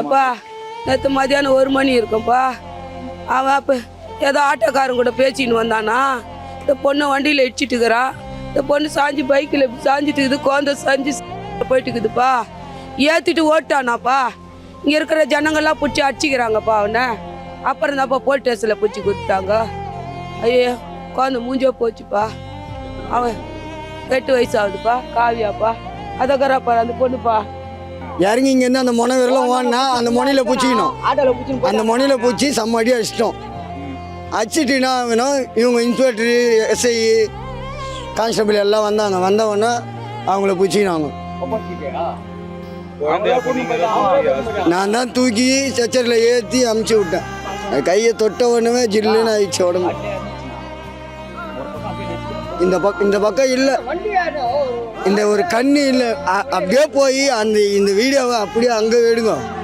இல்லைப்பா, நேற்று மதியானம் 1 மணி இருக்கும்ப்பா. அவன் அப்போ ஏதோ ஆட்டோக்காரன் கூட பேசின்னு வந்தானா, இந்த பொண்ணை வண்டியில் இடிச்சிட்டுக்கிறா. இந்த பொண்ணு சாஞ்சி பைக்கில் சாஞ்சிட்டுக்குது, குழந்தை சாஞ்சி போயிட்டுக்குதுப்பா. ஏற்றிட்டு ஓட்டானாப்பா. இங்கே இருக்கிற ஜனங்கள்லாம் பிடிச்சி அடிச்சிக்கிறாங்கப்பா அவனை. அப்புறம் தான்ப்பா போலீஸ் ஸ்டேஷனில் பிடிச்சி கொடுத்தாங்க. ஐயோ குழந்தை மூஞ்சோ போச்சுப்பா. அவன் 8 வயசு ஆகுதுப்பா, காவியாப்பா. அதக்கறாப்பா அந்த பொண்ணுப்பா. இறங்கி இங்கேருந்து அந்த முனை விரலாம் ஓடினா அந்த முனையில் பூச்சிக்கணும். அந்த முனையில் பூச்சி செம்ம அடி அடிச்சிட்டோம். அடிச்சிட்டுனா வேணும் இவங்க இன்ஸ்பெக்டரு, எஸ்ஐ, கான்ஸ்டபிள் எல்லாம் வந்தாங்க. வந்தவொடனே அவங்கள பூச்சிக்கினாங்க. நான் தான் தூக்கி ஸ்ட்ரெச்சரில் ஏற்றி அமுச்சு விட்டேன். கையை தொட்ட உடனே ஜில்லுன்னு ஆயிடுச்சு உடம்பு. இந்த பக்கம் இல்லை, இந்த ஒரு கண்ணு இல்லை. அப்படியே போய் இந்த வீடியோவை அப்படியே அங்கே எடுங்க.